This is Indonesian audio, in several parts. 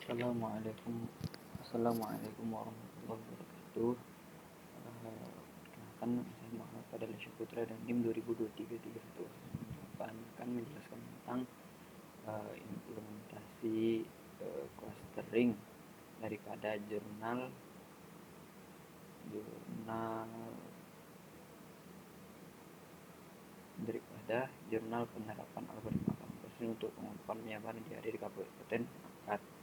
Assalamualaikum Assalamualaikum warahmatullahi wabarakatuh. Perkenalkan, saya Muhammad Fadil Syahputra dan NIM 2023-31 akan menjelaskan tentang implementasi clustering daripada jurnal jurnal penerapan algoritma clustering untuk pengumpulan penyebaran diare di Kabupaten Angkat.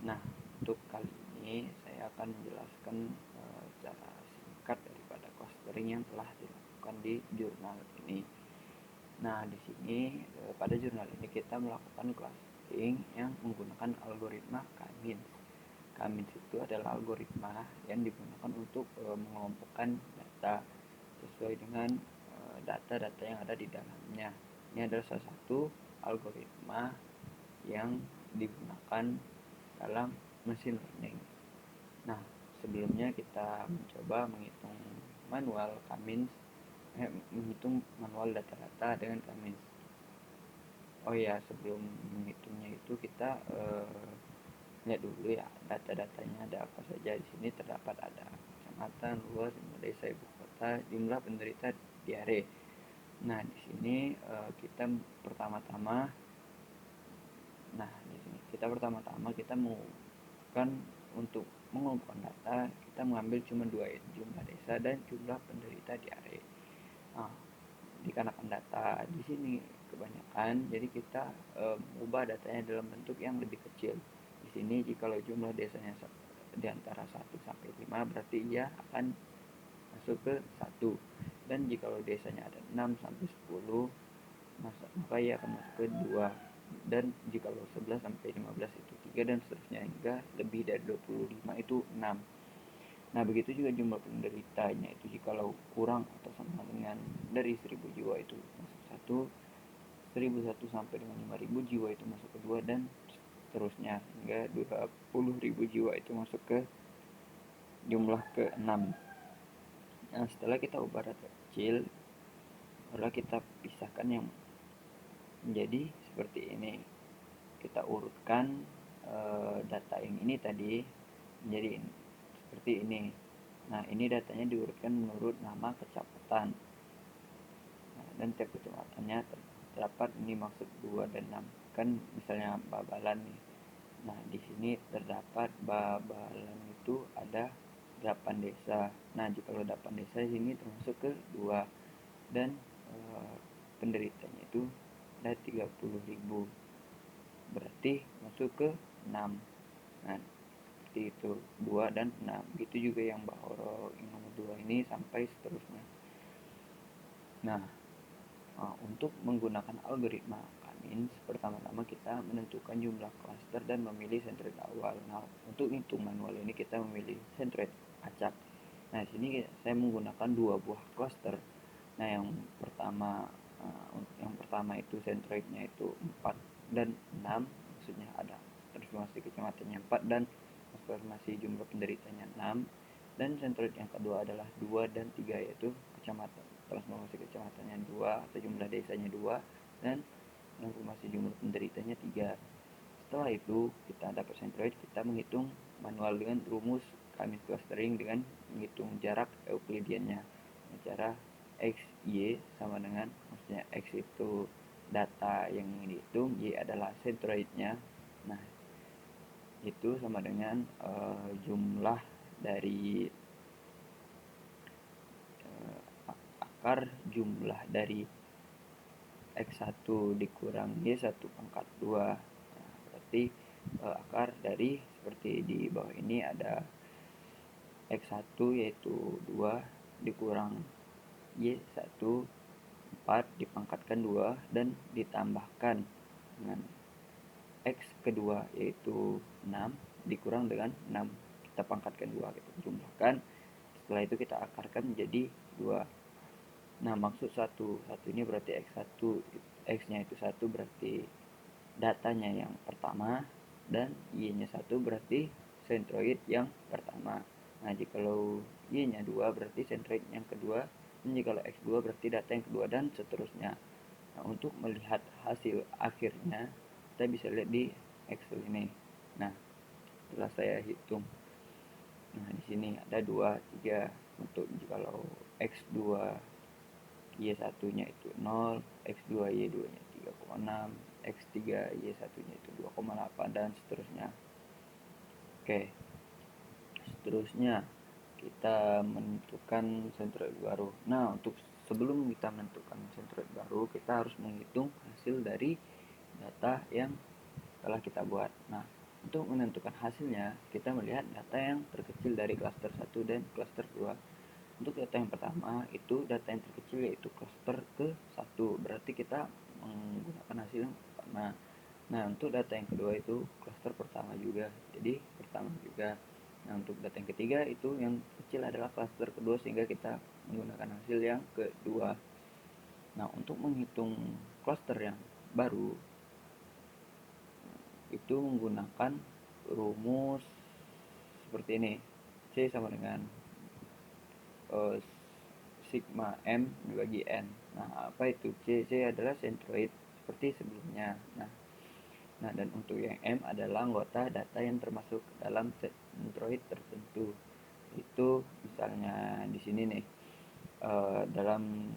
Nah, untuk kali ini saya akan menjelaskan cara singkat daripada clustering yang telah dilakukan di jurnal ini. Nah, di sini pada jurnal ini kita melakukan clustering yang menggunakan algoritma K-means. K-means itu adalah algoritma yang digunakan untuk mengelompokkan data sesuai dengan data-data yang ada di dalamnya. Ini adalah salah satu algoritma yang digunakan dalam machine learning. Nah, sebelumnya kita mencoba menghitung manual data-data dengan K-means. Oh ya, sebelum menghitungnya itu kita lihat dulu ya data-datanya ada apa saja. Di sini terdapat ada kecamatan, luas, desa, ibu kota, jumlah penderita diare. Nah, di sini kita pertama-tama kita mengumpulkan untuk mengumpulkan data, kita mengambil cuma dua, jumlah desa dan jumlah penderita diare. Nah, dikarenakan data di sini kebanyakan, jadi kita mengubah datanya dalam bentuk yang lebih kecil. Di sini jikalau jumlah desanya di antara 1 sampai 5 berarti ia akan masuk ke 1. Dan jikalau desanya ada 6 sampai 10 maka ia akan masuk ke 2. Dan jikalau 11 sampai 15 itu 3 dan seterusnya hingga lebih dari 25 itu 6. Nah, begitu juga jumlah penderitanya itu jikalau kurang atau sama dengan dari 1000 jiwa itu masuk 1, 1001 sampai dengan 5000 jiwa itu masuk ke 2 dan seterusnya hingga 20.000 jiwa itu masuk ke jumlah ke 6. Nah, setelah kita ubah data kecil, barulah kita pisahkan yang menjadi seperti ini. Kita urutkan data yang ini tadi menjadi seperti ini. Nah, ini datanya diurutkan menurut nama kecamatan. Nah, dan tiap kecamatannya terdapat ini maksud 2 dan 6. Kan misalnya Babalan nih. Nah, di sini terdapat Babalan itu ada 8 desa. Nah, jika 8 desa di sini termasuk ke 2 dan penderitanya itu ada 30.000. Berarti masuk ke 6. Nah, seperti itu 2 dan 6. Begitu juga yang Bahoro yang nomor 2 ini sampai seterusnya. Nah, untuk menggunakan algoritma K-means, pertama-tama kita menentukan jumlah cluster dan memilih centroid awal. Nah, untuk hitung manual ini kita memilih centroid acak. Nah, di sini saya menggunakan 2 buah cluster. Nah, yang pertama itu centroidnya itu 4 dan 6, maksudnya ada transformasi kecamatannya 4 dan transformasi jumlah penderitanya 6. Dan centroid yang kedua adalah 2 dan 3, yaitu kecamatan transformasi kecamatannya 2 atau jumlah desanya 2 dan transformasi jumlah penderitanya 3. Setelah itu kita dapat centroid, kita menghitung manual dengan rumus K-means clustering dengan menghitung jarak Euclideannya. Cara X, Y sama dengan, maksudnya X itu data yang dihitung, Y adalah centroidnya. Nah, itu sama dengan jumlah dari akar jumlah dari X1 dikurang Y1 pangkat 2. Nah, berarti akar dari seperti di bawah ini ada X1 yaitu 2 dikurang Y1 4 dipangkatkan 2 dan ditambahkan dengan X kedua yaitu 6 dikurang dengan 6 kita pangkatkan 2, kita jumlahkan. Setelah itu kita akarkan menjadi 2. Nah, maksud satu ini berarti X1, X-nya itu 1 berarti datanya yang pertama dan Y-nya 1 berarti centroid yang pertama. Nah, jikalau Y-nya 2 berarti centroid yang kedua, dan jikalau X2 berarti data yang kedua dan seterusnya. Nah, untuk melihat hasil akhirnya kita bisa lihat di Excel ini. Nah, setelah saya hitung. Nah, di sini ada 2, 3 untuk kalau X2 Y1 nya itu 0, X2 Y2 nya 3,6, X3 Y1 nya itu 2,8 dan seterusnya. Oke, seterusnya kita menentukan centroid baru. Nah, untuk sebelum kita menentukan centroid baru, kita harus menghitung hasil dari data yang telah kita buat. Nah, untuk menentukan hasilnya, kita melihat data yang terkecil dari klaster 1 dan klaster 2. Untuk data yang pertama, itu data yang terkecil yaitu klaster ke-1. Berarti kita menggunakan hasil yang pertama. Nah, untuk data yang kedua itu klaster pertama juga. Jadi, pertama juga. Nah, untuk data yang ketiga itu yang kecil adalah klaster kedua sehingga kita menggunakan hasil yang kedua. Nah, untuk menghitung klaster yang baru, itu menggunakan rumus seperti ini. C sama dengan sigma M dibagi N. Nah, apa itu C? C adalah centroid seperti sebelumnya. Nah, dan untuk yang M adalah anggota data yang termasuk dalam centroid tertentu. Itu misalnya di sini nih, dalam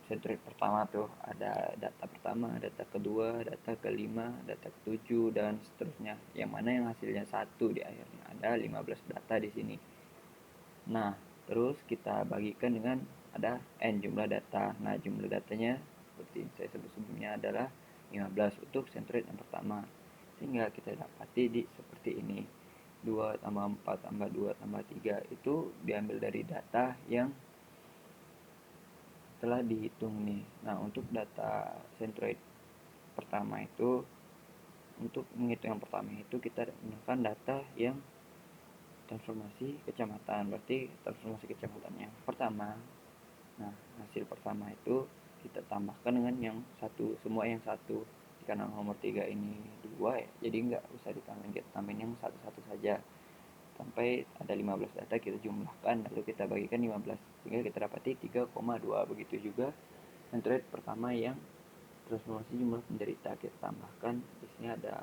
centroid pertama tuh ada data pertama, data kedua, data kelima, data ketujuh, dan seterusnya. Yang mana yang hasilnya 1 di akhirnya. Ada 15 data di sini. Nah, terus kita bagikan dengan ada N jumlah data. Nah, jumlah datanya seperti saya sebut sebelumnya adalah 15 untuk centroid yang pertama. Sehingga kita dapati di seperti ini. 2 tambah 4 tambah 2 tambah 3 itu diambil dari data yang telah dihitung nih. Nah, untuk data centroid pertama itu, untuk menghitung yang pertama itu kita menggunakan data yang transformasi kecamatan. Berarti transformasi kecamatan yang pertama. Nah, hasil pertama itu kita tambahkan dengan yang satu, semua yang satu. Karena nomor 3 ini 2 ya, jadi nggak usah ditambahin, kita tambahin yang satu-satu saja. Sampai ada 15 data kita jumlahkan, lalu kita bagikan 15, sehingga kita dapati 3,2. Begitu juga centroid pertama yang transformasi jumlah penderita, kita tambahkan. Di sini ada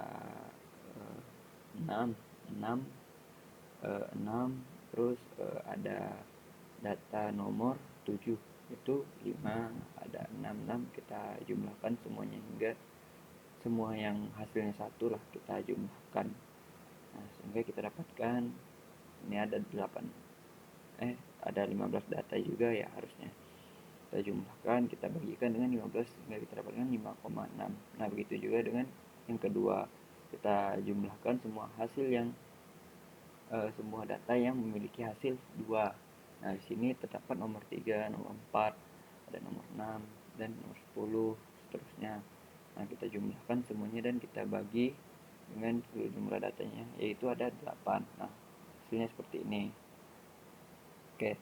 6, 6, 6, terus ada data nomor 7 itu 5, ada 66, kita jumlahkan semuanya hingga semua yang hasilnya satu lah kita jumlahkan. Nah, sehingga kita dapatkan ini ada 8, ada 15 data juga ya harusnya. Kita jumlahkan, kita bagikan dengan 15 sehingga kita dapatkan 5,6. Nah, begitu juga dengan yang kedua. Kita jumlahkan semua hasil yang semua data yang memiliki hasil 2. Nah, di sini terdapat nomor 3, nomor 4, ada nomor 6, dan nomor 10, seterusnya. Nah, kita jumlahkan semuanya dan kita bagi dengan seluruh jumlah datanya, yaitu ada 8. Nah, hasilnya seperti ini. Oke,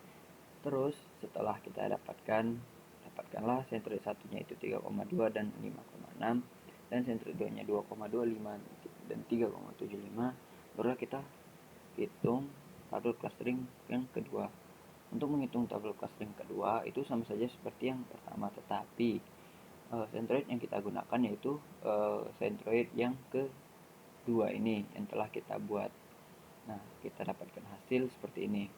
terus setelah kita dapatkanlah centroid satunya itu 3,2 dan 5,6, dan centroid 2 nya 2,25 dan 3,75. Baru kita hitung tabel clustering yang kedua. Untuk menghitung tabel clustering kedua itu sama saja seperti yang pertama, tetapi centroid yang kita gunakan yaitu centroid yang kedua ini yang telah kita buat. Nah, kita dapatkan hasil seperti ini.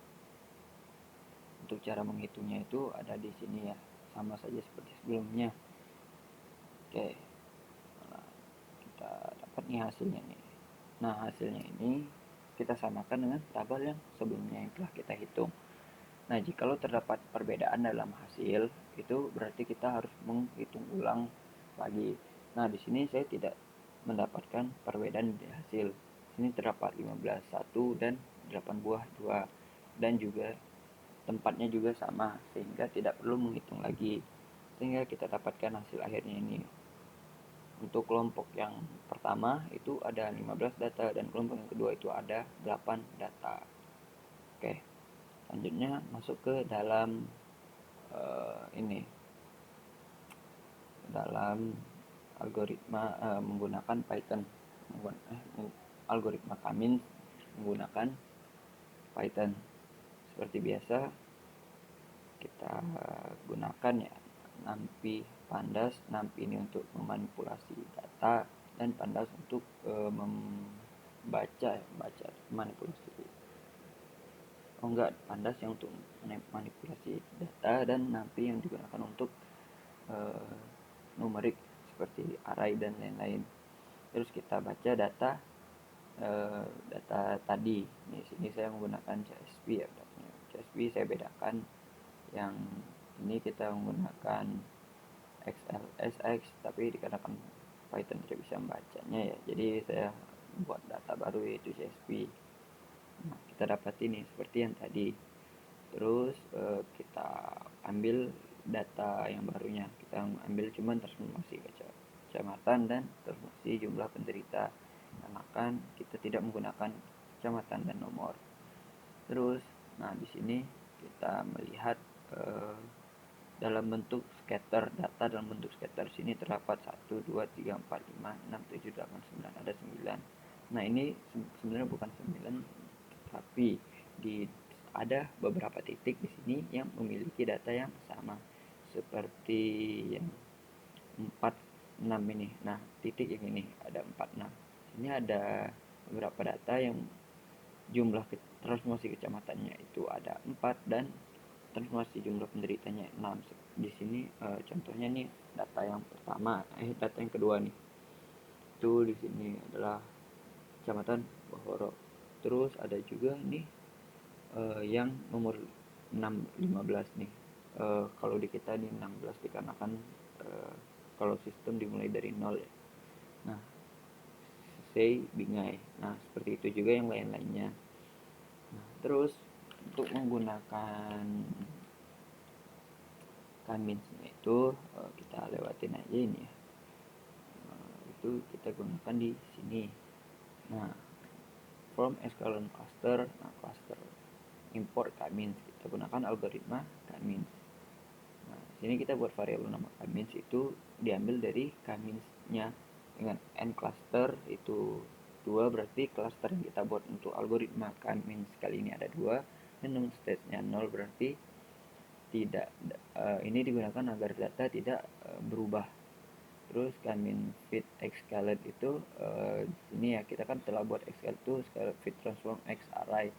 Untuk cara menghitungnya itu ada di sini ya, sama saja seperti sebelumnya. Oke, nah, kita dapat nih hasilnya nih. Nah, hasilnya ini kita samakan dengan tabel yang sebelumnya yang telah kita hitung. Nah, jikalau terdapat perbedaan dalam hasil, itu berarti kita harus menghitung ulang lagi. Nah, di sini saya tidak mendapatkan perbedaan di hasil. Di sini terdapat 15 1 dan 8 buah 2, dan juga tempatnya juga sama sehingga tidak perlu menghitung lagi. Sehingga kita dapatkan hasil akhirnya ini. Untuk kelompok yang pertama itu ada 15 data dan kelompok yang kedua itu ada 8 data. Oke, selanjutnya masuk ke dalam ini, dalam algoritma menggunakan Python, algoritma Cummins menggunakan Python. Seperti biasa kita gunakan ya NumPy, Pandas. NumPy ini untuk memanipulasi data dan Pandas untuk baca manipulasi, enggak, pandas yang untuk manipulasi data, dan NumPy yang digunakan untuk numerik seperti array dan lain-lain. Terus kita baca data tadi. Di sini saya menggunakan CSV ya, CSV saya bedakan. Yang ini kita menggunakan XLSX, tapi dikarenakan Python tidak bisa membacanya ya, jadi saya buat data baru yaitu CSV. Nah, kita dapat ini seperti yang tadi. Terus kita ambil data yang barunya, kita ambil cuman transformasi kecamatan dan transformasi jumlah penderita, karena kan kita tidak menggunakan kecamatan dan nomor. Terus nah di sini kita melihat dalam bentuk scatter, data dalam bentuk scatter. Sini terdapat 1, 2, 3, 4, 5, 6, 7, 8, 9, ada 9. Nah ini sebenarnya bukan 9, tapi ada beberapa titik di sini yang memiliki data yang sama, seperti yang 4, 6 ini. Nah titik yang ini ada 4, 6. Ini ada beberapa data yang jumlah transformasi kecamatannya itu ada 4 dan transformasi jumlah penderitanya 6. Di sini contohnya nih data yang pertama, data yang kedua nih. Itu di sini adalah Kecamatan Bohoro. Terus ada juga nih yang nomor 15 nih. Kalau di kita nih 16 dikarenakan kalau sistem dimulai dari 0 ya. Nah, say Bingai. Nah, seperti itu juga yang lain-lainnya. Nah, terus untuk menggunakan Kaminsnya itu kita lewatin aja ini ya. Itu kita gunakan di sini. Nah, from SQL cluster, nah cluster import Kamins, kita gunakan algoritma Kamins. Nah, sini kita buat variabel nama Kamins itu diambil dari Kaminsnya dengan n cluster itu 2, berarti cluster yang kita buat untuk algoritma Kamins kali ini ada 2, dan num state-nya 0, berarti tidak ini digunakan agar data tidak berubah. Terus Kamin fit xscalet itu ini ya, kita kan telah buat xscalet itu scalet fit transform x array.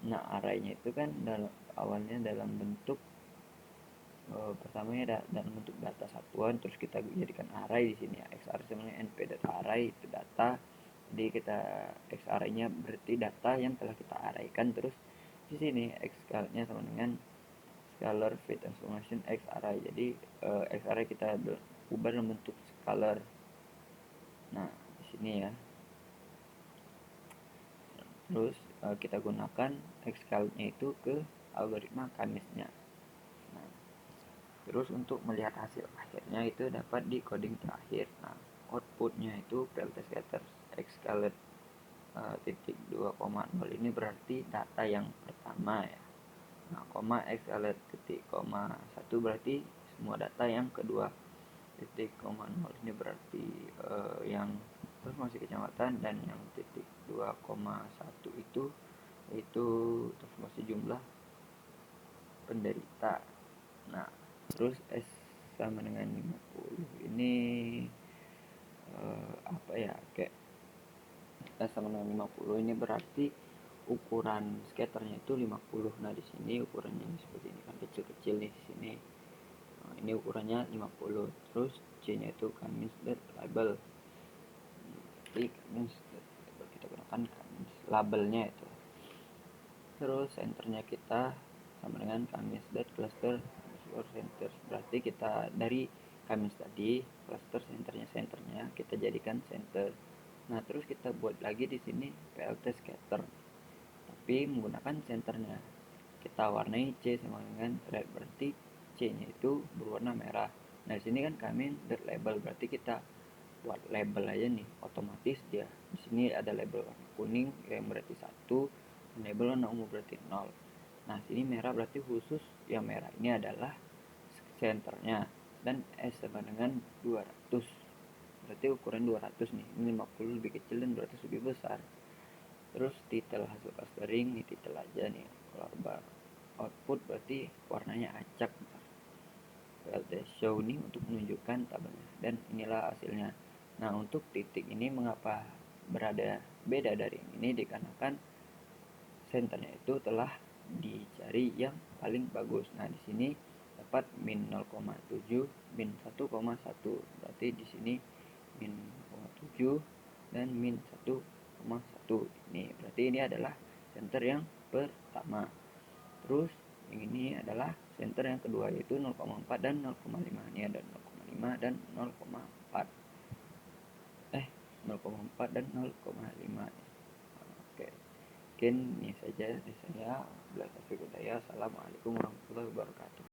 Nah arraynya itu kan awalnya dalam bentuk pertamanya dalam bentuk data satuan, terus kita jadikan array di sini ya, x array sama np data array itu data. Jadi kita x array-nya berarti data yang telah kita arraykan, terus di sini xscalet-nya sama dengan scalar fit transformation x array. Jadi x array kita ubah dalam bentuk scalar. Nah di sini ya, terus kita gunakan xscalar-nya itu ke algoritma Kaminsnya. Nah, terus untuk melihat hasil akhirnya itu dapat di coding terakhir. Nah, outputnya itu plt scatter xscalar titik 2,0 ini berarti data yang pertama ya. Nah, koma xscalar titik koma 1 berarti semua data yang kedua. Titik koma 0 ini berarti yang transformasi kecamatan, dan yang titik 2,1 itu transformasi jumlah penderita. Nah, terus S sama dengan 50 ini apa ya, kayak S sama dengan 50 ini berarti ukuran scatternya itu 50. Nah di sini ukurannya seperti ini kan, kecil-kecil nih di sini. Nah, ini ukurannya 50. Terus C-nya itu Kamins label. Jadi Kamins kita gunakan Kamins labelnya itu. Terus centernya kita sama dengan Kamins cluster center. Berarti kita dari Kamins tadi cluster centernya kita jadikan center. Nah terus kita buat lagi di sini plt scatter, tapi menggunakan centernya. Kita warnai C sama dengan red, berarti C-nya itu berwarna merah. Nah di sini kan kami label, berarti kita buat label aja nih, otomatis dia di sini ada label warna kuning yang berarti 1, dan label warna ungu berarti 0. Nah sini merah berarti khusus yang merah ini adalah centernya, dan S sama dengan 200, berarti ukuran 200 nih, ini 50 lebih kecil dan 200 lebih besar. Terus titel hasil clustering, ini titel aja nih. Kalau output berarti warnanya acak. PLT show ini untuk menunjukkan tabelnya, dan inilah hasilnya. Nah untuk titik ini mengapa berada beda dari yang ini dikarenakan senternya itu telah dicari yang paling bagus. Nah, di sini dapat min 0,7, min 1,1. Berarti di sini min 0,7 dan min 1,1. Ini berarti ini adalah center yang pertama. Terus yang ini adalah center yang kedua, yaitu 0,4 dan 0,5. Ini ada 0,5 dan 0,4. 0,4 dan 0,5. Oke. Mungkin ini saja dari saya. Assalamualaikum warahmatullahi wabarakatuh.